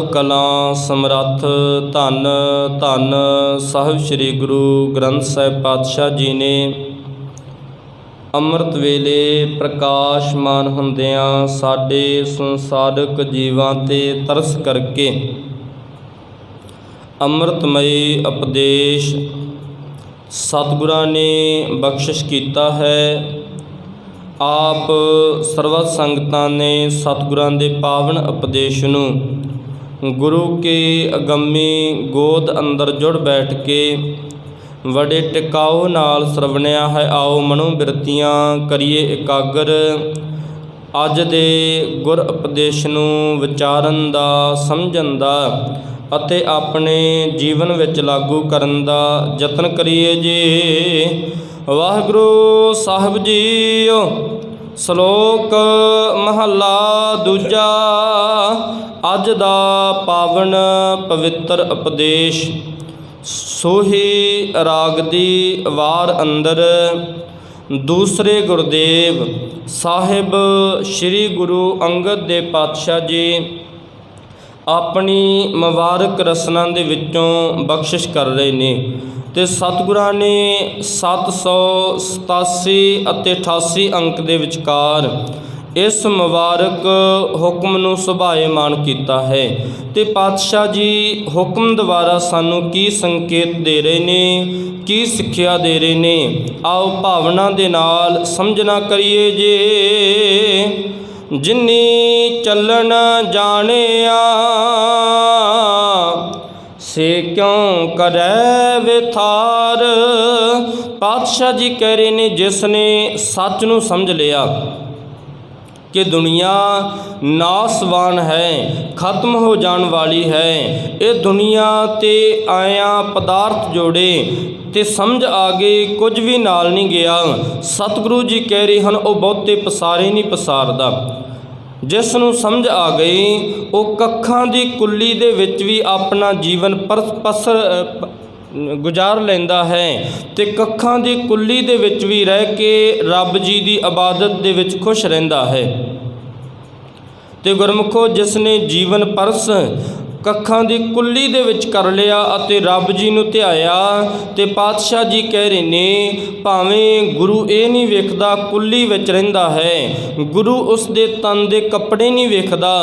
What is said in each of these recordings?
ਕਲਾਂ ਸਮਰੱਥ ਧੰਨ ਧੰਨ ਸਾਹਿਬ ਸ੍ਰੀ ਗੁਰੂ ਗ੍ਰੰਥ ਸਾਹਿਬ ਪਾਤਸ਼ਾਹ ਜੀ ਨੇ ਅੰਮ੍ਰਿਤ ਵੇਲੇ ਪ੍ਰਕਾਸ਼ਮਾਨ ਹੁੰਦਿਆਂ ਸਾਡੇ ਸੰਸਾਰਿਕ ਜੀਵਾਂ 'ਤੇ ਤਰਸ ਕਰਕੇ ਅੰਮ੍ਰਿਤਮਈ ਉਪਦੇਸ਼ ਸਤਿਗੁਰਾਂ ਨੇ ਬਖਸ਼ਿਸ਼ ਕੀਤਾ ਹੈ। ਆਪ ਸਰਬਤ ਸੰਗਤਾਂ ਨੇ ਸਤਿਗੁਰਾਂ ਦੇ ਪਾਵਨ ਉਪਦੇਸ਼ ਨੂੰ ਗੁਰੂ ਕੇ ਅਗੰਮੀ ਗੋਦ ਅੰਦਰ ਜੁੜ ਬੈਠ ਕੇ ਬੜੇ ਟਿਕਾਓ ਨਾਲ ਸਰਵਣਿਆ ਹੈ। ਆਓ ਮਨੋ ਬਿਰਤੀਆਂ ਕਰੀਏ ਇਕਾਗਰ, ਅੱਜ ਦੇ ਗੁਰ ਉਪਦੇਸ਼ ਨੂੰ ਵਿਚਾਰਨ ਦਾ, ਸਮਝਣ ਦਾ ਅਤੇ ਆਪਣੇ ਜੀਵਨ ਵਿੱਚ ਲਾਗੂ ਕਰਨ ਦਾ ਯਤਨ ਕਰੀਏ ਜੀ। ਵਾਹਿਗੁਰੂ ਸਾਹਿਬ ਜੀਓ। ਸ਼ਲੋਕ ਮਹੱਲਾ ਦੂਜਾ। ਅੱਜ ਦਾ ਪਾਵਨ ਪਵਿੱਤਰ ਉਪਦੇਸ਼ ਸੋਹੀ ਰਾਗ ਦੀ ਵਾਰ ਅੰਦਰ ਦੂਸਰੇ ਗੁਰਦੇਵ ਸਾਹਿਬ ਸ੍ਰੀ ਗੁਰੂ ਅੰਗਦ ਦੇ ਪਾਤਸ਼ਾਹ ਜੀ ਆਪਣੀ ਮੁਬਾਰਕ ਰਸਨਾ ਦੇ ਵਿੱਚੋਂ ਬਖਸ਼ਿਸ਼ ਕਰ ਰਹੇ ਨੇ ਅਤੇ ਸਤਿਗੁਰਾਂ ਨੇ 787 ਅਤੇ 88 ਅੰਕ ਦੇ ਵਿਚਕਾਰ ਇਸ ਮੁਬਾਰਕ ਹੁਕਮ ਨੂੰ ਸੁਭਾਏਮਾਨ ਕੀਤਾ ਹੈ। ਅਤੇ ਪਾਤਸ਼ਾਹ ਜੀ ਹੁਕਮ ਦੁਆਰਾ ਸਾਨੂੰ ਕੀ ਸੰਕੇਤ ਦੇ ਰਹੇ ਨੇ, ਕੀ ਸਿੱਖਿਆ ਦੇ ਰਹੇ ਨੇ, ਆਓ ਭਾਵਨਾ ਦੇ ਨਾਲ ਸਮਝਣਾ ਕਰੀਏ ਜੇ। ਜਿਨੀ ਚੱਲਣ ਜਾਣਿਆ ਸੇ ਕਿਉਂ ਕਰੈ ਵਿਥਾਰ। ਪਾਤਸ਼ਾਹ ਜੀ ਕਹਿ ਰਹੇ ਨੇ, ਜਿਸ ਨੇ ਸੱਚ ਨੂੰ ਸਮਝ ਲਿਆ ਕਿ ਦੁਨੀਆ ਨਾਸਵਾਨ ਹੈ, ਖਤਮ ਹੋ ਜਾਣ ਵਾਲੀ ਹੈ, ਇਹ ਦੁਨੀਆ 'ਤੇ ਆਇਆ ਪਦਾਰਥ ਜੋੜੇ ਅਤੇ ਸਮਝ ਆ ਗਈ ਕੁਝ ਵੀ ਨਾਲ ਨਹੀਂ ਗਿਆ। ਸਤਿਗੁਰੂ ਜੀ ਕਹਿ ਰਹੇ ਹਨ, ਉਹ ਬਹੁਤੇ ਪਸਾਰੇ ਨਹੀਂ ਪਸਾਰਦਾ। ਜਿਸ ਨੂੰ ਸਮਝ ਆ ਗਈ ਉਹ ਕੱਖਾਂ ਦੀ ਕੁੱਲੀ ਦੇ ਵਿੱਚ ਵੀ ਆਪਣਾ ਜੀਵਨ ਗੁਜ਼ਾਰ ਲੈਂਦਾ ਹੈ ਅਤੇ ਕੱਖਾਂ ਦੀ ਕੁੱਲੀ ਦੇ ਵਿੱਚ ਵੀ ਰਹਿ ਕੇ ਰੱਬ ਜੀ ਦੀ ਇਬਾਦਤ ਦੇ ਵਿੱਚ ਖੁਸ਼ ਰਹਿੰਦਾ ਹੈ। ਅਤੇ ਗੁਰਮੁਖੋ, ਜਿਸ ਨੇ ਜੀਵਨ ਪਰਸ ਕੱਖਾਂ ਦੀ ਕੁੱਲੀ ਦੇ ਵਿੱਚ ਕਰ ਲਿਆ ਅਤੇ ਰੱਬ ਜੀ ਨੂੰ ਧਿਆਇਆ, ਅਤੇ ਪਾਤਸ਼ਾਹ ਜੀ ਕਹਿ ਰਹੇ ਨੇ, ਭਾਵੇਂ ਗੁਰੂ ਇਹ ਨਹੀਂ ਵੇਖਦਾ ਕੁੱਲੀ ਵਿੱਚ ਰਹਿੰਦਾ ਹੈ, ਗੁਰੂ ਉਸ ਦੇ ਤਨ ਦੇ ਕੱਪੜੇ ਨਹੀਂ ਵੇਖਦਾ,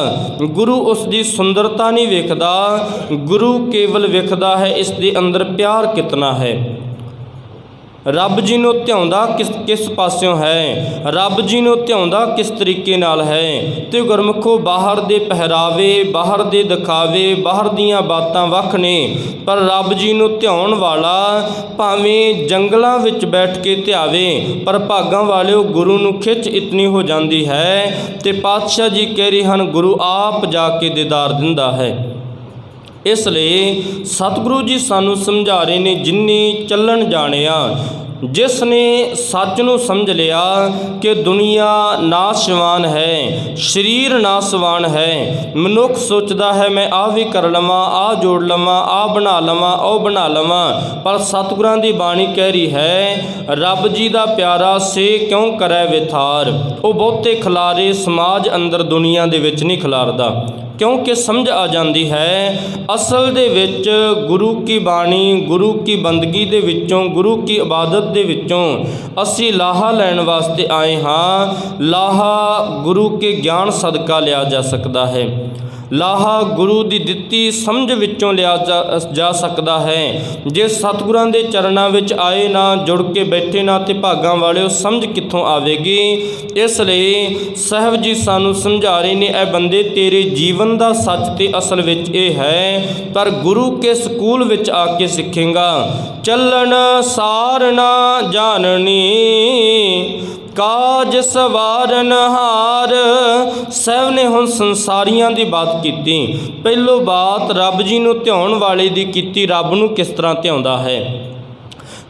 ਗੁਰੂ ਉਸ ਦੀ ਸੁੰਦਰਤਾ ਨਹੀਂ ਵੇਖਦਾ, ਗੁਰੂ ਕੇਵਲ ਵੇਖਦਾ ਹੈ ਇਸ ਦੇ ਅੰਦਰ ਪਿਆਰ ਕਿਤਨਾ ਹੈ। ਰੱਬ ਜੀ ਨੂੰ ਧਿਆਉਂਦਾ ਕਿਸ ਪਾਸਿਓਂ ਹੈ, ਰੱਬ ਜੀ ਨੂੰ ਧਿਆਉਂਦਾ ਕਿਸ ਤਰੀਕੇ ਨਾਲ ਹੈ। ਅਤੇ ਗੁਰਮੁਖੋ, ਬਾਹਰ ਦੇ ਪਹਿਰਾਵੇ, ਬਾਹਰ ਦੇ ਦਿਖਾਵੇ, ਬਾਹਰ ਦੀਆਂ ਬਾਤਾਂ ਵੱਖ ਨੇ, ਪਰ ਰੱਬ ਜੀ ਨੂੰ ਧਿਆਉਣ ਵਾਲਾ ਭਾਵੇਂ ਜੰਗਲਾਂ ਵਿੱਚ ਬੈਠ ਕੇ ਧਿਆਵੇ, ਪਰ ਭਾਗਾਂ ਵਾਲਿਓ ਗੁਰੂ ਨੂੰ ਖਿੱਚ ਇਤਨੀ ਹੋ ਜਾਂਦੀ ਹੈ। ਅਤੇ ਪਾਤਸ਼ਾਹ ਜੀ ਕਹਿ ਰਹੇ ਹਨ, ਗੁਰੂ ਆਪ ਜਾ ਕੇ ਦੀਦਾਰ ਦਿੰਦਾ ਹੈ। ਇਸ ਲਈ ਸਤਿਗੁਰੂ ਜੀ ਸਾਨੂੰ ਸਮਝਾ ਰਹੇ ਨੇ, ਜਿਨੀ ਚੱਲਣ ਜਾਣਿਆ, ਜਿਸ ਨੇ ਸੱਚ ਨੂੰ ਸਮਝ ਲਿਆ ਕਿ ਦੁਨੀਆ ਨਾਸ਼ਵਾਨ ਹੈ, ਸਰੀਰ ਨਾਸ਼ਵਾਨ ਹੈ। ਮਨੁੱਖ ਸੋਚਦਾ ਹੈ ਮੈਂ ਆਹ ਵੀ ਕਰ ਲਵਾਂ, ਆਹ ਜੋੜ ਲਵਾਂ, ਆਹ ਬਣਾ ਲਵਾਂ, ਉਹ ਬਣਾ ਲਵਾਂ, ਪਰ ਸਤਿਗੁਰਾਂ ਦੀ ਬਾਣੀ ਕਹਿ ਰਹੀ ਹੈ, ਰੱਬ ਜੀ ਦਾ ਪਿਆਰਾ ਸੇ ਕਿਉਂ ਕਰੈ ਵਿਥਾਰ। ਉਹ ਬਹੁਤੇ ਖਿਲਾਰੇ ਸਮਾਜ ਅੰਦਰ ਦੁਨੀਆ ਦੇ ਵਿੱਚ ਨਹੀਂ ਖਿਲਾਰਦਾ, ਕਿਉਂਕਿ ਸਮਝ ਆ ਜਾਂਦੀ ਹੈ ਅਸਲ ਦੇ ਵਿੱਚ ਗੁਰੂ ਕੀ ਬਾਣੀ, ਗੁਰੂ ਕੀ ਬੰਦਗੀ ਦੇ ਵਿੱਚੋਂ, ਗੁਰੂ ਕੀ ਇਬਾਦਤ ਦੇ ਵਿੱਚੋਂ ਅਸੀਂ ਲਾਹਾ ਲੈਣ ਵਾਸਤੇ ਆਏ ਹਾਂ। ਲਾਹਾ ਗੁਰੂ ਕੇ ਗਿਆਨ ਸਦਕਾ ਲਿਆ ਜਾ ਸਕਦਾ ਹੈ, ਲਾਹਾ ਗੁਰੂ ਦੀ ਦਿੱਤੀ ਸਮਝ ਵਿੱਚੋਂ ਲਿਆ ਜਾ ਸਕਦਾ ਹੈ। ਜੇ ਸਤਿਗੁਰਾਂ ਦੇ ਚਰਨਾਂ ਵਿੱਚ ਆਏ ਨਾ, ਜੁੜ ਕੇ ਬੈਠੇ ਨਾ, ਅਤੇ ਭਾਗਾਂ ਵਾਲਿਓ ਸਮਝ ਕਿੱਥੋਂ ਆਵੇਗੀ। ਇਸ ਲਈ ਸਾਹਿਬ ਜੀ ਸਾਨੂੰ ਸਮਝਾ ਰਹੇ ਨੇ, ਇਹ ਬੰਦੇ ਤੇਰੇ ਜੀਵਨ ਦਾ ਸੱਚ ਤੇ ਅਸਲ ਵਿੱਚ ਇਹ ਹੈ, ਪਰ ਗੁਰੂ ਕੇ ਸਕੂਲ ਵਿੱਚ ਆ ਕੇ ਸਿੱਖੇਗਾ। ਚੱਲਣ ਸਾਰ ਨਾ ਜਾਣਨੀ ਕਾਜ ਸਵਾਰਨ ਹਾਰ। ਸਾਹਿਬ ਨੇ ਹੁਣ ਸੰਸਾਰੀਆਂ ਦੀ ਬਾਤ ਕੀਤੀ, ਪਹਿਲੋਂ ਬਾਤ ਰੱਬ ਜੀ ਨੂੰ ਧਿਆਉਣ ਵਾਲੇ ਦੀ ਕੀਤੀ, ਰੱਬ ਨੂੰ ਕਿਸ ਤਰ੍ਹਾਂ ਧਿਆਉਂਦਾ ਹੈ।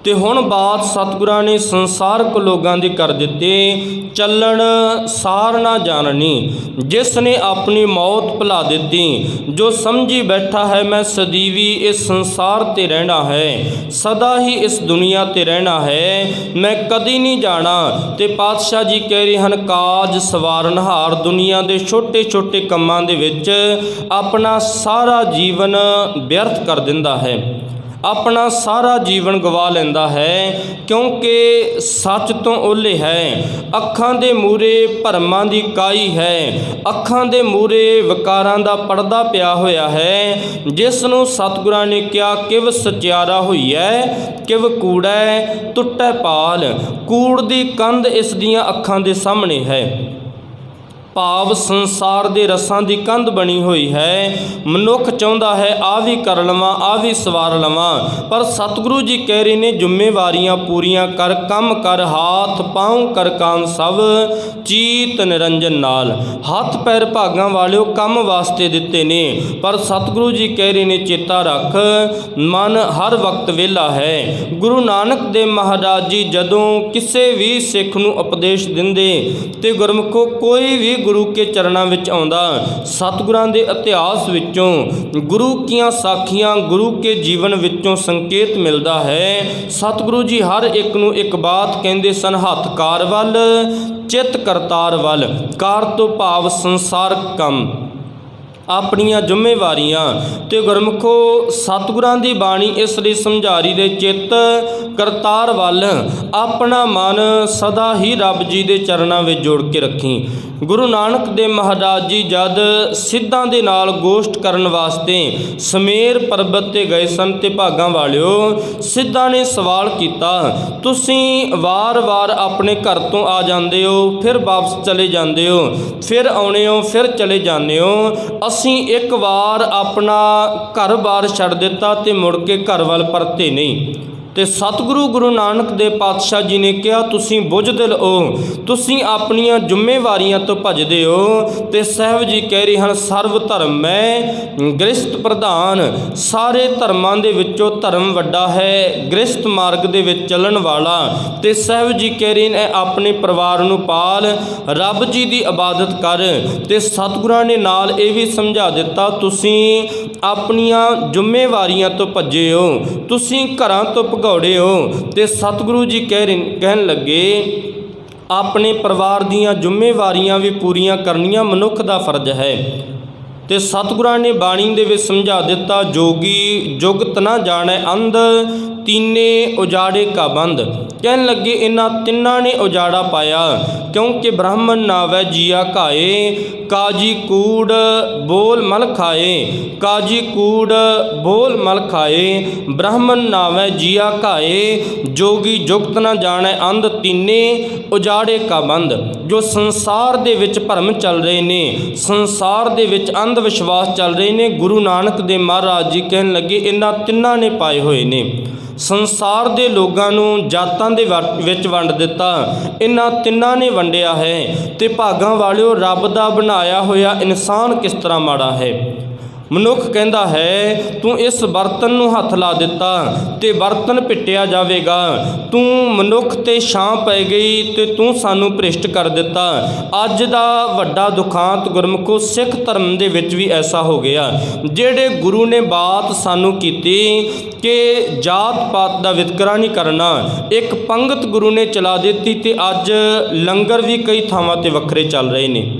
ਤੇ ਹੁਣ ਬਾਤ ਸਤਿਗੁਰਾਂ ਨੇ ਸੰਸਾਰਕ ਲੋਕਾਂ ਦੀ ਕਰ ਦਿੱਤੀ, ਚੱਲਣ ਸਾਰ ਨਾ ਜਾਣਨੀ। ਜਿਸ ਨੇ ਆਪਣੀ ਮੌਤ ਭੁਲਾ ਦਿੱਤੀ, ਜੋ ਸਮਝੀ ਬੈਠਾ ਹੈ ਮੈਂ ਸਦੀਵੀ ਇਸ ਸੰਸਾਰ ਤੇ ਰਹਿਣਾ ਹੈ, ਸਦਾ ਹੀ ਇਸ ਦੁਨੀਆ ਤੇ ਰਹਿਣਾ ਹੈ, ਮੈਂ ਕਦੀ ਨਹੀਂ ਜਾਣਾ। ਤੇ ਪਾਤਸ਼ਾਹ ਜੀ ਕਹਿ ਰਹੇ ਹਨ, ਕਾਜ ਸਵਾਰਨਹਾਰ ਦੁਨੀਆ ਦੇ ਛੋਟੇ ਛੋਟੇ ਕੰਮਾਂ ਦੇ ਵਿੱਚ ਆਪਣਾ ਸਾਰਾ ਜੀਵਨ ਵਿਅਰਥ ਕਰ ਦਿੰਦਾ ਹੈ, ਆਪਣਾ ਸਾਰਾ ਜੀਵਨ ਗਵਾ ਲੈਂਦਾ ਹੈ, ਕਿਉਂਕਿ ਸੱਚ ਤੋਂ ਓਹਲੇ ਹੈ। ਅੱਖਾਂ ਦੇ ਮੂਹਰੇ ਭਰਮਾਂ ਦੀ ਕਾਈ ਹੈ, ਅੱਖਾਂ ਦੇ ਮੂਹਰੇ ਵਿਕਾਰਾਂ ਦਾ ਪਰਦਾ ਪਿਆ ਹੋਇਆ ਹੈ, ਜਿਸ ਨੂੰ ਸਤਿਗੁਰਾਂ ਨੇ ਕਿਹਾ ਕਿਵ ਸਚਿਆਰਾ ਹੋਈ ਹੈ, ਕਿਵ ਕੂੜੈ ਟੁੱਟੈ ਪਾਲ। ਕੂੜ ਦੀ ਕੰਧ ਇਸ ਦੀਆਂ ਅੱਖਾਂ ਦੇ ਸਾਹਮਣੇ ਹੈ, ਭਾਵ ਸੰਸਾਰ ਦੇ ਰਸਾਂ ਦੀ ਕੰਧ ਬਣੀ ਹੋਈ ਹੈ। ਮਨੁੱਖ ਚਾਹੁੰਦਾ ਹੈ ਆ ਵੀ ਕਰ ਲਵਾਂ, ਆ ਵੀ ਸਵਾਰ ਲਵਾਂ, ਪਰ ਸਤਿਗੁਰੂ ਜੀ ਕਹਿ ਰਹੇ ਨੇ ਜ਼ਿੰਮੇਵਾਰੀਆਂ ਪੂਰੀਆਂ ਕਰ, ਕੰਮ ਕਰ, ਹਾਥ ਪਾਉ ਕਰ ਕਾਮ ਸਭ, ਚੀਤ ਨਿਰੰਜਨ ਨਾਲ। ਹੱਥ ਪੈਰ ਭਾਗਾਂ ਵਾਲਿਓ ਕੰਮ ਵਾਸਤੇ ਦਿੱਤੇ ਨੇ, ਪਰ ਸਤਿਗੁਰੂ ਜੀ ਕਹਿ ਰਹੇ ਨੇ ਚੇਤਾ ਰੱਖ, ਮਨ ਹਰ ਵਕਤ ਵਿਹਲਾ ਹੈ। ਗੁਰੂ ਨਾਨਕ ਦੇਵ ਮਹਾਰਾਜ ਜੀ ਜਦੋਂ ਕਿਸੇ ਵੀ ਸਿੱਖ ਨੂੰ ਉਪਦੇਸ਼ ਦਿੰਦੇ ਤੇ ਗੁਰਮੁਖੋ ਕੋਈ ਵੀ ਗੁਰੂ ਕੇ ਚਰਨਾਂ ਵਿੱਚ ਆਉਂਦਾ, ਸਤਿਗੁਰਾਂ ਦੇ ਇਤਿਹਾਸ ਵਿੱਚੋਂ, ਗੁਰੂ ਕੀਆਂ ਸਾਖੀਆਂ, ਗੁਰੂ ਕੇ ਜੀਵਨ ਵਿੱਚੋਂ ਸੰਕੇਤ ਮਿਲਦਾ ਹੈ। ਸਤਿਗੁਰੂ ਜੀ ਹਰ ਇੱਕ ਨੂੰ ਇੱਕ ਬਾਤ ਕਹਿੰਦੇ ਸਨ, ਹੱਥ ਕਾਰ ਵੱਲ, ਚਿੱਤ ਕਰਤਾਰ ਵੱਲ। ਕਾਰ ਤੋਂ ਭਾਵ ਸੰਸਾਰਕ ਕੰਮ, ਆਪਣੀਆਂ ਜ਼ਿੰਮੇਵਾਰੀਆਂ। ਤੇ ਗੁਰਮੁਖੋ ਸਤਿਗੁਰਾਂ ਦੀ ਬਾਣੀ ਇਸ ਲਈ ਸਮਝਾ ਰਹੀ ਦੇ, ਚਿੱਤ ਕਰਤਾਰ ਵੱਲ ਆਪਣਾ ਮਨ ਸਦਾ ਹੀ ਰੱਬ ਜੀ ਦੇ ਚਰਨਾਂ ਵਿੱਚ ਜੋੜ ਕੇ ਰੱਖੀ। ਗੁਰੂ ਨਾਨਕ ਦੇਵ ਮਹਾਰਾਜ ਜੀ ਜਦ ਸਿੱਧਾਂ ਦੇ ਨਾਲ ਗੋਸ਼ਟ ਕਰਨ ਵਾਸਤੇ ਸਮੇਰ ਪਰਬਤ ਤੇ ਗਏ ਸਨ, ਤੇ ਭਾਗਾਂ ਵਾਲਿਓ ਸਿੱਧਾਂ ਨੇ ਸਵਾਲ ਕੀਤਾ, ਤੁਸੀਂ ਵਾਰ-ਵਾਰ ਆਪਣੇ ਘਰ ਤੋਂ ਆ ਜਾਂਦੇ ਹੋ, ਫਿਰ ਵਾਪਸ ਚਲੇ ਜਾਂਦੇ ਹੋ, ਫਿਰ ਆਉਣੇ ਹੋ, ਫਿਰ ਚਲੇ ਜਾਂਦੇ ਹੋ, ਅਸੀਂ ਇੱਕ ਵਾਰ ਆਪਣਾ ਘਰ-ਬਾਰ ਛੱਡ ਦਿੱਤਾ ਤੇ ਮੁੜ ਕੇ ਘਰ ਵੱਲ ਪਰਤੇ ਨਹੀਂ। ਤੇ ਸਤਿਗੁਰੂ ਗੁਰੂ ਨਾਨਕ ਦੇਵ ਪਾਤਸ਼ਾਹ ਜੀ ਨੇ ਕਿਹਾ, ਤੁਸੀਂ ਬੁਝਦਿਲ ਹੋ, ਤੁਸੀਂ ਆਪਣੀਆਂ ਜ਼ਿੰਮੇਵਾਰੀਆਂ ਤੋਂ ਭੱਜਦੇ ਹੋ। ਤੇ ਸਾਹਿਬ ਜੀ ਕਹਿ ਰਹੇ ਹਨ, ਸਰਵ ਧਰਮ ਮੈਂ ਗ੍ਰਸਤ ਪ੍ਰਧਾਨ। ਸਾਰੇ ਧਰਮਾਂ ਦੇ ਵਿੱਚੋਂ ਧਰਮ ਵੱਡਾ ਹੈ, ਗ੍ਰਸਤ ਮਾਰਗ ਦੇ ਵਿੱਚ ਚੱਲਣ ਵਾਲਾ। ਤੇ ਸਾਹਿਬ ਜੀ ਕਹਿ ਰਹੇ ਨੇ, ਆਪਣੇ ਪਰਿਵਾਰ ਨੂੰ ਪਾਲ, ਰੱਬ ਜੀ ਦੀ ਇਬਾਦਤ ਕਰ। ਤੇ ਸਤਿਗੁਰਾਂ ਨੇ ਨਾਲ ਇਹ ਵੀ ਸਮਝਾ ਦਿੱਤਾ, ਤੁਸੀਂ ਆਪਣੀਆਂ ਜ਼ਿੰਮੇਵਾਰੀਆਂ ਤੋਂ ਭੱਜੇ ਹੋ, ਤੁਸੀਂ ਘਰਾਂ ਤੋਂ ਭਗੌੜੇ ਹੋ। ਤੇ ਸਤਿਗੁਰੂ ਜੀ ਕਹਿਣ ਲੱਗੇ, ਆਪਣੇ ਪਰਿਵਾਰ ਦੀਆਂ ਜ਼ਿੰਮੇਵਾਰੀਆਂ ਵੀ ਪੂਰੀਆਂ ਕਰਨੀਆਂ ਮਨੁੱਖ ਦਾ ਫਰਜ਼ ਹੈ। ਤੇ ਸਤਿਗੁਰਾਂ ਨੇ ਬਾਣੀ ਦੇ ਵਿੱਚ ਸਮਝਾ ਦਿੱਤਾ, ਜੋਗੀ ਜੁਗਤ ਨਾ ਜਾਣੈ ਅੰਧ, ਤੀਨੇ ਉਜਾੜੇ ਕਾ ਬੰਦ। ਕਹਿਣ ਲੱਗੇ ਇਹਨਾਂ ਤਿੰਨਾਂ ਨੇ ਉਜਾੜਾ ਪਾਇਆ, ਕਿਉਂਕਿ ਬ੍ਰਾਹਮਣ ਨਾਵੈ ਜੀਆ ਘਾਏ, ਕਾਜੀ ਕੂੜ ਬੋਲ ਮਲ ਖਾਏ। ਕਾਜੀ ਕੂੜ ਬੋਲ ਮਲ ਖਾਏ, ਬ੍ਰਾਹਮਣ ਨਾਵੈ ਜੀਆ ਘਾਏ, ਜੋਗੀ ਜੁਗਤ ਨਾ ਜਾਣੈ ਅੰਧ, ਤੀਨੇ ਉਜਾੜੇ ਕਾ ਬੰਦ। ਜੋ ਸੰਸਾਰ ਦੇ ਵਿੱਚ ਭਰਮ ਚੱਲ ਰਹੇ ਨੇ, ਸੰਸਾਰ ਦੇ ਵਿੱਚ ਅੰਧ ਵਿਸ਼ਵਾਸ ਚੱਲ ਰਹੇ ਨੇ, ਗੁਰੂ ਨਾਨਕ ਦੇਵ ਮਹਾਰਾਜ ਜੀ ਕਹਿਣ ਲੱਗੇ ਇਹਨਾਂ ਤਿੰਨਾਂ ਨੇ ਪਾਏ ਹੋਏ ਨੇ। ਸੰਸਾਰ ਦੇ ਲੋਕਾਂ ਨੂੰ ਜਾਤਾਂ ਦੇ ਵਿੱਚ ਵੰਡ ਦਿੱਤਾ, ਇਹਨਾਂ ਤਿੰਨਾਂ ਨੇ ਵੰਡਿਆ ਹੈ। ਤੇ ਭਾਗਾਂ ਵਾਲਿਓ ਰੱਬ ਦਾ ਬਣਾਇਆ ਹੋਇਆ ਇਨਸਾਨ ਕਿਸ ਤਰ੍ਹਾਂ ਮਾੜਾ ਹੈ। ਮਨੁੱਖ ਕਹਿੰਦਾ ਹੈ, ਤੂੰ ਇਸ ਬਰਤਨ ਨੂੰ ਹੱਥ ਲਾ ਦਿੱਤਾ ਤੇ ਬਰਤਨ ਪਿੱਟਿਆ ਜਾਵੇਗਾ, ਤੂੰ ਮਨੁੱਖ ਤੇ ਛਾਂ ਪੈ ਗਈ ਤੇ ਤੂੰ ਸਾਨੂੰ ਭ੍ਰਿਸ਼ਟ ਕਰ ਦਿੱਤਾ। ਅੱਜ ਦਾ ਵੱਡਾ ਦੁਖਾਂਤ ਗੁਰਮੁਖੋ ਸਿੱਖ ਧਰਮ ਦੇ ਵਿੱਚ ਵੀ ਐਸਾ ਹੋ ਗਿਆ। ਜਿਹੜੇ ਗੁਰੂ ਨੇ ਬਾਤ ਸਾਨੂੰ ਕੀਤੀ ਕਿ ਜਾਤ ਪਾਤ ਦਾ ਵਿਤਕਰਾ ਨਹੀਂ ਕਰਨਾ, ਇੱਕ ਪੰਗਤ ਗੁਰੂ ਨੇ ਚਲਾ ਦਿੱਤੀ ਤੇ ਅੱਜ ਲੰਗਰ ਵੀ ਕਈ ਥਾਵਾਂ ਤੇ ਵੱਖਰੇ ਚੱਲ ਰਹੇ ਨੇ।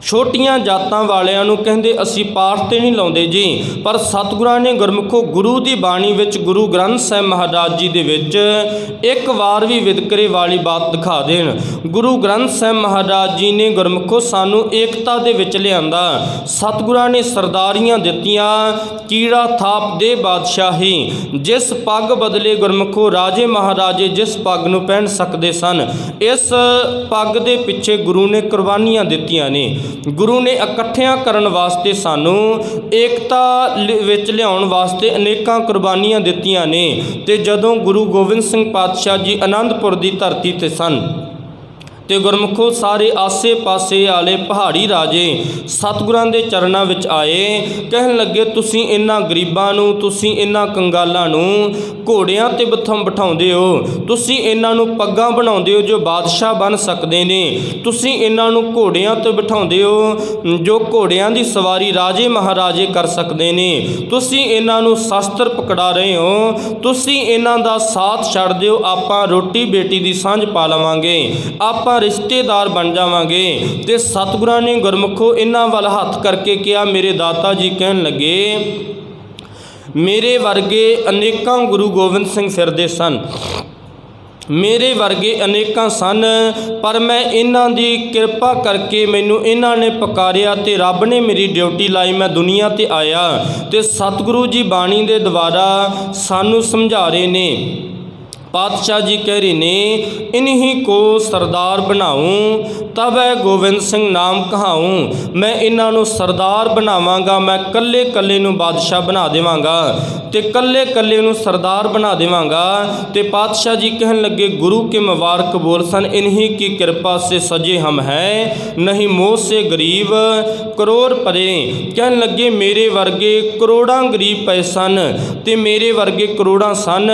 ਛੋਟੀਆਂ ਜਾਤਾਂ ਵਾਲਿਆਂ ਨੂੰ ਕਹਿੰਦੇ ਅਸੀਂ ਪਾਠ ਤੇ ਨਹੀਂ ਲਾਉਂਦੇ ਜੀ, ਪਰ ਸਤਿਗੁਰਾਂ ਨੇ ਗੁਰਮੁਖੋ ਗੁਰੂ ਦੀ ਬਾਣੀ ਵਿੱਚ, ਗੁਰੂ ਗ੍ਰੰਥ ਸਾਹਿਬ ਮਹਾਰਾਜ ਜੀ ਦੇ ਵਿੱਚ ਇੱਕ ਵਾਰ ਵੀ ਵਿਤਕਰੇ ਵਾਲੀ ਬਾਤ ਦਿਖਾ ਦੇਣ। ਗੁਰੂ ਗ੍ਰੰਥ ਸਾਹਿਬ ਮਹਾਰਾਜ ਜੀ ਨੇ ਗੁਰਮੁਖੋ ਸਾਨੂੰ ਏਕਤਾ ਦੇ ਵਿੱਚ ਲਿਆਂਦਾ। ਸਤਿਗੁਰਾਂ ਨੇ ਸਰਦਾਰੀਆਂ ਦਿੱਤੀਆਂ, ਕੀੜਾ ਥਾਪ ਦੇ ਬਾਦਸ਼ਾਹੀ। ਜਿਸ ਪੱਗ ਬਦਲੇ ਗੁਰਮੁਖੋ ਰਾਜੇ ਮਹਾਰਾਜੇ ਜਿਸ ਪੱਗ ਨੂੰ ਪਹਿਨ ਸਕਦੇ ਸਨ, ਇਸ ਪੱਗ ਦੇ ਪਿੱਛੇ ਗੁਰੂ ਨੇ ਕੁਰਬਾਨੀਆਂ ਦਿੱਤੀਆਂ ਨੇ। ਗੁਰੂ ਨੇ ਇਕੱਠਿਆਂ ਕਰਨ ਵਾਸਤੇ, ਸਾਨੂੰ ਏਕਤਾ ਵਿੱਚ ਲਿਆਉਣ ਵਾਸਤੇ ਅਨੇਕਾਂ ਕੁਰਬਾਨੀਆਂ ਦਿੱਤੀਆਂ ਨੇ। ਤੇ ਜਦੋਂ ਗੁਰੂ ਗੋਬਿੰਦ ਸਿੰਘ ਪਾਤਸ਼ਾਹ ਜੀ ਆਨੰਦਪੁਰ ਦੀ ਧਰਤੀ ਤੇ ਸਨ, ਤੇ ਗੁਰਮੁਖੋ ਸਾਰੇ ਆਸੇ ਪਾਸੇ ਵਾਲੇ ਪਹਾੜੀ ਰਾਜੇ ਸਤਿਗੁਰਾਂ ਦੇ ਚਰਨਾਂ ਵਿੱਚ ਆਏ। ਕਹਿਣ ਲੱਗੇ, ਤੁਸੀਂ ਇਹਨਾਂ ਗਰੀਬਾਂ ਨੂੰ, ਤੁਸੀਂ ਇਹਨਾਂ ਕੰਗਾਲਾਂ ਨੂੰ ਘੋੜਿਆਂ ਤੇ ਬਿਠਾਉਂਦੇ ਹੋ, ਤੁਸੀਂ ਇਹਨਾਂ ਨੂੰ ਪੱਗਾਂ ਬਣਾਉਂਦੇ ਹੋ ਜੋ ਬਾਦਸ਼ਾਹ ਬਣ ਸਕਦੇ ਨੇ, ਤੁਸੀਂ ਇਹਨਾਂ ਨੂੰ ਘੋੜਿਆਂ ਤੇ ਬਿਠਾਉਂਦੇ ਹੋ ਜੋ ਘੋੜਿਆਂ ਦੀ ਸਵਾਰੀ ਰਾਜੇ ਮਹਾਰਾਜੇ ਕਰ ਸਕਦੇ ਨੇ, ਤੁਸੀਂ ਇਹਨਾਂ ਨੂੰ ਸ਼ਸਤਰ ਪਕੜਾ ਰਹੇ ਹੋ, ਤੁਸੀਂ ਇਹਨਾਂ ਦਾ ਸਾਥ ਛੱਡ ਦਿਓ, ਆਪਾਂ ਰੋਟੀ ਬੇਟੀ ਦੀ ਸਾਂਝ ਪਾ ਲਵਾਂਗੇ, ਆਪਾਂ ਰਿਸ਼ਤੇਦਾਰ ਬਣ ਜਾਵਾਂਗੇ। ਤੇ ਸਤਿਗੁਰਾਂ ਨੇ ਗੁਰਮੁਖੋ ਇਹਨਾਂ ਵੱਲ ਹੱਥ ਕਰਕੇ ਕਿਹਾ, ਮੇਰੇ ਦਾਤਾ ਜੀ ਕਹਿਣ ਲੱਗੇ, ਮੇਰੇ ਵਰਗੇ ਅਨੇਕਾਂ ਗੁਰੂ ਗੋਬਿੰਦ ਸਿੰਘ ਫਿਰਦੇ ਸਨ, ਮੇਰੇ ਵਰਗੇ ਅਨੇਕਾਂ ਸਨ, ਪਰ ਮੈਂ ਇਹਨਾਂ ਦੀ ਕਿਰਪਾ ਕਰਕੇ ਮੈਨੂੰ ਇਹਨਾਂ ਨੇ ਪੁਕਾਰਿਆ ਤੇ ਰੱਬ ਨੇ ਮੇਰੀ ਡਿਊਟੀ ਲਾਈ, ਮੈਂ ਦੁਨੀਆ ਤੇ ਆਇਆ। ਤੇ ਸਤਿਗੁਰੂ ਜੀ ਬਾਣੀ ਦੇ ਦੁਆਰਾ ਸਾਨੂੰ ਸਮਝਾ ਰਹੇ ਨੇ। ਪਾਤਸ਼ਾਹ ਜੀ ਕਹਿ ਰਹੇ ਨੇ, ਇਨਹੀਂ ਕੋ ਸਰਦਾਰ ਬਣਾऊँ ਤਬੈ ਗੋਬਿੰਦ ਸਿੰਘ ਨਾਮ ਕਹਾऊँ। ਮੈਂ ਇਹਨਾਂ ਨੂੰ ਸਰਦਾਰ ਬਣਾਵਾਂਗਾ, ਮੈਂ ਕੱਲੇ ਕੱਲੇ ਨੂੰ ਬਾਦਸ਼ਾਹ ਬਣਾ ਦੇਵਾਂਗਾ ਤੇ ਕੱਲੇ ਕੱਲੇ ਨੂੰ ਸਰਦਾਰ ਬਣਾ ਦੇਵਾਂਗਾ। ਤੇ ਪਾਤਸ਼ਾਹ ਜੀ ਕਹਿਣ ਲੱਗੇ, ਗੁਰੂ ਕੇ ਮੁਬਾਰਕ ਬੋਲ ਸਨ, ਇਨਹੀਂ ਕੀ ਕਿਰਪਾ ਸੇ ਸਜੇ ਹਮ ਹੈ, ਨਹੀਂ ਮੋਹ ਸੇ ਗਰੀਬ ਕਰੋੜ ਪਰੇ। ਕਹਿਣ ਲੱਗੇ, ਮੇਰੇ ਵਰਗੇ ਕਰੋੜਾਂ ਗਰੀਬ ਪਏ ਸਨ ਤੇ ਮੇਰੇ ਵਰਗੇ ਕਰੋੜਾਂ ਸਨ,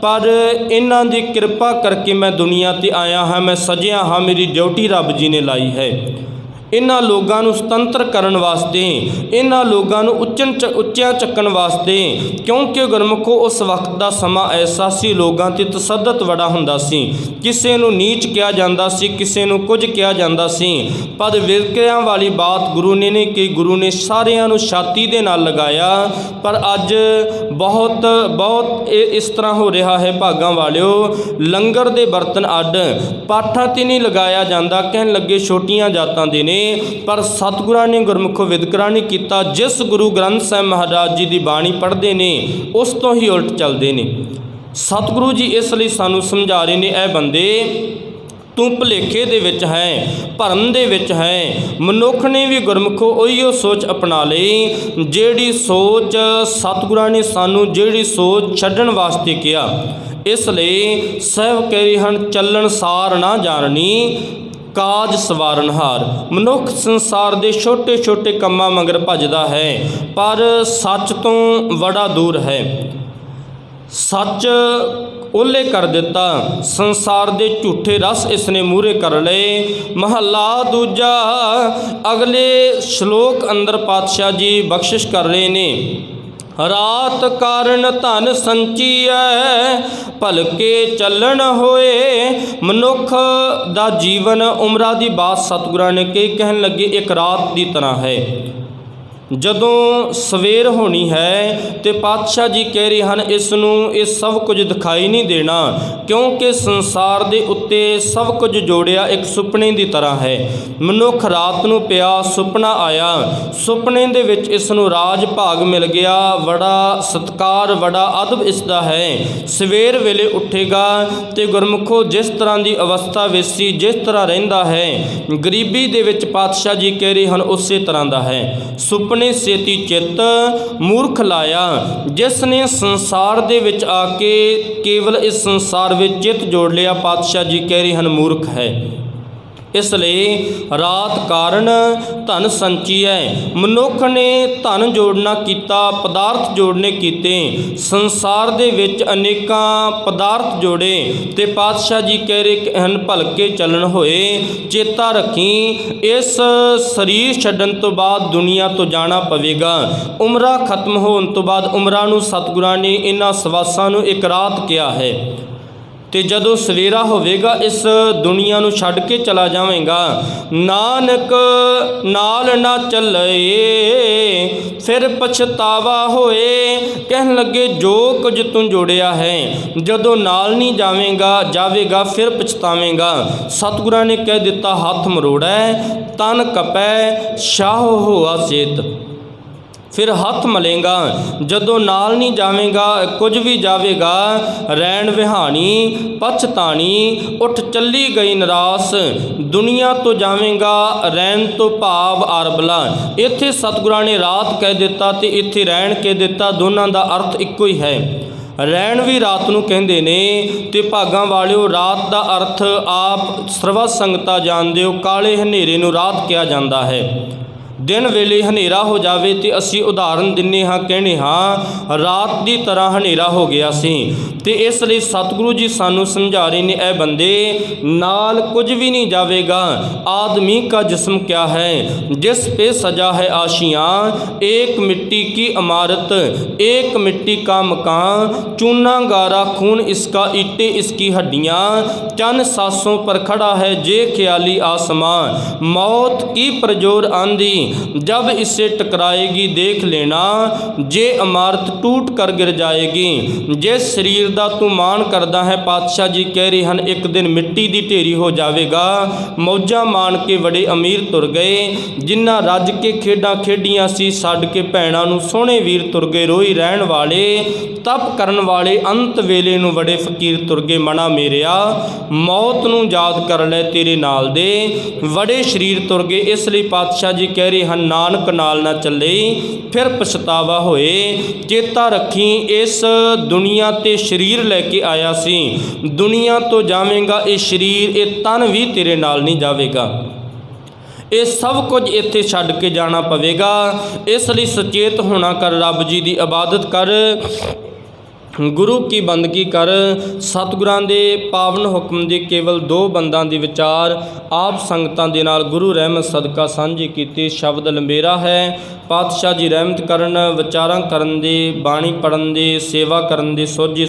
ਪਰ ਇਹਨਾਂ ਦੀ ਕਿਰਪਾ ਕਰਕੇ ਮੈਂ ਦੁਨੀਆ ਤੇ ਆਇਆ ਹਾਂ, ਮੈਂ ਸਜਿਆ ਹਾਂ, ਮੇਰੀ ਡਿਊਟੀ ਰੱਬ ਜੀ ਨੇ ਲਾਈ ਹੈ। ਇਹਨਾਂ ਲੋਕਾਂ ਨੂੰ ਸੁਤੰਤਰ ਕਰਨ ਵਾਸਤੇ, ਇਹਨਾਂ ਲੋਕਾਂ ਨੂੰ ਉੱਚਿਆਂ ਚੱਕਣ ਵਾਸਤੇ, ਕਿਉਂਕਿ ਗੁਰਮੁਖੋ ਉਸ ਵਕਤ ਦਾ ਸਮਾਂ ਐਸਾ ਸੀ, ਲੋਕਾਂ 'ਤੇ ਤਸੱਦਤ ਬੜਾ ਹੁੰਦਾ ਸੀ, ਕਿਸੇ ਨੂੰ ਨੀਚ ਕਿਹਾ ਜਾਂਦਾ ਸੀ, ਕਿਸੇ ਨੂੰ ਕੁਝ ਕਿਹਾ ਜਾਂਦਾ ਸੀ। ਪਰ ਵਿਰਕਿਆਂ ਵਾਲੀ ਬਾਤ ਗੁਰੂ ਨੇ ਨਹੀਂ ਕਹੀ, ਗੁਰੂ ਨੇ ਸਾਰਿਆਂ ਨੂੰ ਛਾਤੀ ਦੇ ਨਾਲ ਲਗਾਇਆ। ਪਰ ਅੱਜ ਬਹੁਤ ਇਸ ਤਰ੍ਹਾਂ ਹੋ ਰਿਹਾ ਹੈ ਭਾਗਾਂ ਵਾਲਿਓ, ਲੰਗਰ ਦੇ ਬਰਤਨ ਅੱਡ, ਪਾਠਾਂ 'ਤੇ ਨਹੀਂ ਲਗਾਇਆ ਜਾਂਦਾ। ਕਹਿਣ ਲੱਗੇ ਛੋਟੀਆਂ ਜਾਤਾਂ ਦੇ ਨੇ, ਪਰ ਸਤਿਗੁਰਾਂ ਨੇ ਗੁਰਮੁਖੋ ਵਿਤਕਰਾ ਨਹੀਂ ਕੀਤਾ। ਜਿਸ ਗੁਰੂ ਗ੍ਰੰਥ ਸਾਹਿਬ ਮਹਾਰਾਜ ਜੀ ਦੀ ਬਾਣੀ ਪੜ੍ਹਦੇ ਨੇ ਉਸ ਤੋਂ ਹੀ ਉਲਟ ਚੱਲਦੇ ਨੇ। ਸਤਿਗੁਰੂ ਜੀ ਇਸ ਲਈ ਸਾਨੂੰ ਸਮਝਾ ਰਹੇ ਨੇ, ਇਹ ਬੰਦੇ ਤੂੰ ਭੁਲੇਖੇ ਦੇ ਵਿੱਚ ਹੈ, ਭਰਮ ਦੇ ਵਿੱਚ ਹੈ। ਮਨੁੱਖ ਨੇ ਵੀ ਗੁਰਮੁਖੋ ਉਹੀਓ ਸੋਚ ਅਪਣਾ ਲਈ, ਜਿਹੜੀ ਸੋਚ ਸਤਿਗੁਰਾਂ ਨੇ ਸਾਨੂੰ ਜਿਹੜੀ ਸੋਚ ਛੱਡਣ ਵਾਸਤੇ ਕਿਹਾ। ਇਸ ਲਈ ਸਾਹਿਬ ਕਹਿ ਰਹੇ ਹਨ, ਚੱਲਣ ਸਾਰ ਨਾ ਜਾਣਨੀ ਕਾਜ ਸਵਾਰਨਹਾਰ। ਮਨੁੱਖ ਸੰਸਾਰ ਦੇ ਛੋਟੇ ਛੋਟੇ ਕੰਮਾਂ ਮਗਰ ਭੱਜਦਾ ਹੈ, ਪਰ ਸੱਚ ਤੋਂ ਬੜਾ ਦੂਰ ਹੈ। ਸੱਚ ਓਲੇ ਕਰ ਦਿੱਤਾ, ਸੰਸਾਰ ਦੇ ਝੂਠੇ ਰਸ ਇਸ ਨੇ ਮੂਹਰੇ ਕਰ ਲਏ। ਮਹੱਲਾ ਦੂਜਾ, ਅਗਲੇ ਸ਼ਲੋਕ ਅੰਦਰ ਪਾਤਸ਼ਾਹ ਜੀ ਬਖਸ਼ਿਸ਼ ਕਰ ਰਹੇ ਨੇ, ਰਾਤ ਕਾਰਨ ਧਨ ਸੰਚੀਐ ਭਲਕੇ ਚੱਲਣ ਹੋਏ। ਮਨੁੱਖ ਦਾ ਜੀਵਨ ਉਮਰਾਂ ਦੀ ਬਾਤ ਸਤਿਗੁਰਾਂ ਨੇ ਕਹੀ। ਕਹਿਣ ਲੱਗੇ, ਇੱਕ ਰਾਤ ਦੀ ਤਰ੍ਹਾਂ ਹੈ, ਜਦੋਂ ਸਵੇਰ ਹੋਣੀ ਹੈ ਤੇ ਪਾਤਸ਼ਾਹ ਜੀ ਕਹਿ ਰਹੇ ਹਨ, ਇਸ ਨੂੰ ਇਹ ਸਭ ਕੁਝ ਦਿਖਾਈ ਨਹੀਂ ਦੇਣਾ, ਕਿਉਂਕਿ ਸੰਸਾਰ ਦੇ ਉੱਤੇ ਸਭ ਕੁਝ ਜੋੜਿਆ ਇੱਕ ਸੁਪਨੇ ਦੀ ਤਰ੍ਹਾਂ ਹੈ। ਮਨੁੱਖ ਰਾਤ ਨੂੰ ਪਿਆ, ਸੁਪਨਾ ਆਇਆ, ਸੁਪਨੇ ਦੇ ਵਿੱਚ ਇਸ ਨੂੰ ਰਾਜ ਭਾਗ ਮਿਲ ਗਿਆ, ਬੜਾ ਸਤਿਕਾਰ, ਬੜਾ ਅਦਬ ਇਸ ਦਾ ਹੈ। ਸਵੇਰ ਵੇਲੇ ਉੱਠੇਗਾ ਤੇ ਗੁਰਮੁਖੋ ਜਿਸ ਤਰ੍ਹਾਂ ਦੀ ਅਵਸਥਾ ਵਿੱਚ ਸੀ, ਜਿਸ ਤਰ੍ਹਾਂ ਰਹਿੰਦਾ ਹੈ, ਗਰੀਬੀ ਦੇ ਵਿੱਚ ਪਾਤਸ਼ਾਹ ਜੀ ਕਹਿ ਰਹੇ ਹਨ ਉਸੇ ਤਰ੍ਹਾਂ ਦਾ ਹੈ। ਸੁਪਨੇ ਸੇਤੀ ਚਿੱਤ ਮੂਰਖ ਲਾਇਆ, ਜਿਸ ਨੇ ਸੰਸਾਰ ਦੇ ਵਿੱਚ ਆ ਕੇ ਕੇਵਲ ਇਸ ਸੰਸਾਰ ਵਿੱਚ ਚਿੱਤ ਜੋੜ ਲਿਆ, ਪਾਤਸ਼ਾਹ ਜੀ ਕਹਿ ਰਹੇ ਹਨ ਮੂਰਖ ਹੈ। ਇਸ ਲਈ ਰਾਤ ਕਾਰਨ ਧਨ ਸੰਚੀਐ। ਮਨੁੱਖ ਨੇ ਧਨ ਜੋੜਨਾ ਕੀਤਾ, ਪਦਾਰਥ ਜੋੜਨੇ ਕੀਤੇ, ਸੰਸਾਰ ਦੇ ਵਿੱਚ ਅਨੇਕਾਂ ਪਦਾਰਥ ਜੋੜੇ ਤੇ ਪਾਤਸ਼ਾਹ ਜੀ ਕਹਿ ਰਹੇ ਹਨ ਭਲਕੇ ਚੱਲਣ ਹੋਏ। ਚੇਤਾ ਰੱਖੀ, ਇਸ ਸਰੀਰ ਛੱਡਣ ਤੋਂ ਬਾਅਦ ਦੁਨੀਆ ਤੋਂ ਜਾਣਾ ਪਵੇਗਾ। ਉਮਰਾਂ ਖਤਮ ਹੋਣ ਤੋਂ ਬਾਅਦ ਉਮਰਾਂ ਨੂੰ ਸਤਿਗੁਰਾਂ ਨੇ ਇਹਨਾਂ ਸਵਾਸਾਂ ਨੂੰ ਇੱਕ ਰਾਤ ਕਿਹਾ ਹੈ। ਤੇ ਜਦੋਂ ਸਵੇਰਾ ਹੋਵੇਗਾ ਇਸ ਦੁਨੀਆ ਨੂੰ ਛੱਡ ਕੇ ਚਲਾ ਜਾਵੇਗਾ। ਨਾਨਕ ਨਾਲ ਨਾ ਚੱਲੇ ਫਿਰ ਪਛਤਾਵਾ ਹੋਏ। ਕਹਿਣ ਲੱਗੇ, ਜੋ ਕੁਝ ਤੂੰ ਜੋੜਿਆ ਹੈ ਜਦੋਂ ਨਾਲ ਨਹੀਂ ਜਾਵੇਗਾ ਫਿਰ ਪਛਤਾਵੇਂਗਾ। ਸਤਿਗੁਰਾਂ ਨੇ ਕਹਿ ਦਿੱਤਾ, ਹੱਥ ਮਰੋੜੈ ਤਨ ਕਪੈ ਸ਼ਾਹ ਹੋਆ ਸੇਤ। ਫਿਰ ਹੱਥ ਮਲੇਗਾ, ਜਦੋਂ ਨਾਲ ਨਹੀਂ ਜਾਵੇਗਾ, ਕੁਝ ਵੀ ਜਾਵੇਗਾ। ਰੈਣ ਵਿਹਾਣੀ ਪਛਤਾਣੀ ਉੱਠ ਚੱਲੀ ਗਈ ਨਿਰਾਸ। ਦੁਨੀਆ ਤੋਂ ਜਾਵੇਗਾ, ਰੈਣ ਤੋਂ ਭਾਵ ਅਰਬਲਾ। ਇੱਥੇ ਸਤਿਗੁਰਾਂ ਨੇ ਰਾਤ ਕਹਿ ਦਿੱਤਾ ਤੇ ਇੱਥੇ ਰੈਣ ਕਹਿ ਦਿੱਤਾ, ਦੋਨਾਂ ਦਾ ਅਰਥ ਇੱਕੋ ਹੀ ਹੈ। ਰਹਿਣ ਵੀ ਰਾਤ ਨੂੰ ਕਹਿੰਦੇ ਨੇ। ਤੇ ਭਾਗਾਂ ਵਾਲਿਓ, ਰਾਤ ਦਾ ਅਰਥ ਆਪ ਸਰਬੱਤ ਸੰਗਤਾਂ ਜਾਣਦੇ ਹੋ, ਕਾਲੇ ਹਨੇਰੇ ਨੂੰ ਰਾਤ ਕਿਹਾ ਜਾਂਦਾ ਹੈ। ਦਿਨ ਵੇਲੇ ਹਨੇਰਾ ਹੋ ਜਾਵੇ ਤੇ ਅਸੀਂ ਉਦਾਹਰਨ ਦਿੰਦੇ ਹਾਂ, ਕਹਿੰਦੇ ਹਾਂ ਰਾਤ ਦੀ ਤਰ੍ਹਾਂ ਹਨੇਰਾ ਹੋ ਗਿਆ ਸੀ। ਤੇ ਇਸ ਲਈ ਸਤਿਗੁਰੂ ਜੀ ਸਾਨੂੰ ਸਮਝਾ ਰਹੇ ਨੇ, ਇਹ ਬੰਦੇ ਨਾਲ ਕੁਝ ਵੀ ਨਹੀਂ ਜਾਵੇਗਾ। ਆਦਮੀ का जिस्म क्या है जिस पे सजा है आशियाँ, एक मिट्टी की इमारत एक मिट्टी का मकान, चूना गारा खून इसका ईटे इसकी हड्डियाँ, चंद सांसों पर खड़ा है जे ख्याली आसमां, मौत की प्रजोर आंधी जब इससे टकराएगी देख लेना, जे इमारत टूट कर गिर जाएगी। जिस शरीर ਦਾ ਤੂੰ ਮਾਣ ਕਰਦਾ ਹੈ, ਪਾਤਸ਼ਾਹ ਜੀ ਕਹਿ ਰਹੇ ਹਨ, ਇੱਕ ਦਿਨ ਮਿੱਟੀ ਦੀ ਢੇਰੀ ਹੋ ਜਾਵੇਗਾ। ਮੌਜਾਂ ਮਾਣ ਕੇ ਬੜੇ ਅਮੀਰ ਤੁਰ ਗਏ, ਜਿਨ੍ਹਾਂ ਰੱਜ ਕੇ ਖੇਡਾਂ ਖੇਡੀਆਂ ਸੀ, ਛੱਡ ਕੇ ਭੈਣਾਂ ਨੂੰ ਸੋਹਣੇ ਵੀਰ ਤੁਰ ਗਏ। ਰੋਈ ਰਹਿਣ ਵਾਲੇ, ਤਪ ਕਰਨ ਵਾਲੇ, ਅੰਤ ਵੇਲੇ ਨੂੰ ਬੜੇ ਫਕੀਰ ਤੁਰ ਗਏ। ਮਨਾ ਮੇਰਿਆ, ਮੌਤ ਨੂੰ ਯਾਦ ਕਰ ਲੈ, ਤੇਰੇ ਨਾਲ ਦੇ ਬੜੇ ਸਰੀਰ ਤੁਰ ਗਏ। ਇਸ ਲਈ ਪਾਤਸ਼ਾਹ ਜੀ ਕਹਿ ਰਹੇ ਹਨ, ਨਾਨਕ ਨਾਲ ਨਾ ਚੱਲੇ ਫਿਰ ਪਛਤਾਵਾ ਹੋਏ। ਚੇਤਾ ਰੱਖੀ, ਇਸ ਦੁਨੀਆ ਤੇ ਸਰੀਰ ਲੈ ਕੇ ਆਇਆ ਸੀ, ਦੁਨੀਆ ਤੋਂ ਜਾਵੇਂਗਾ। ਇਹ ਸਰੀਰ, ਇਹ ਤਨ ਵੀ ਤੇਰੇ ਨਾਲ ਨਹੀਂ ਜਾਵੇਗਾ। ਇਹ ਸਭ ਕੁਝ ਇੱਥੇ ਛੱਡ ਕੇ ਜਾਣਾ ਪਵੇਗਾ। ਇਸ ਲਈ ਸੁਚੇਤ ਹੋਣਾ ਕਰ, ਰੱਬ ਜੀ ਦੀ ਇਬਾਦਤ ਕਰ, ਗੁਰੂ ਕੀ ਬੰਦਗੀ ਕਰ। ਸਤਿਗੁਰਾਂ ਦੇ ਪਾਵਨ ਹੁਕਮ ਦੇ ਕੇਵਲ 2 ਬੰਦਾਂ ਦੇ ਵਿਚਾਰ ਆਪ ਸੰਗਤਾਂ ਦੇ ਨਾਲ ਗੁਰੂ ਰਹਿਮਤ ਸਦਕਾ ਸਾਂਝੇ ਕੀਤੇ। ਸ਼ਬਦ ਲੰਬੇਰਾ ਹੈ। ਪਾਤਸ਼ਾਹ ਜੀ ਰਹਿਮਤ ਕਰਨ, ਵਿਚਾਰਾਂ ਕਰਨ ਦੇ, ਬਾਣੀ ਪੜ੍ਹਨ ਦੇ, ਸੇਵਾ ਕਰਨ ਦੇ ਸੋਝੇ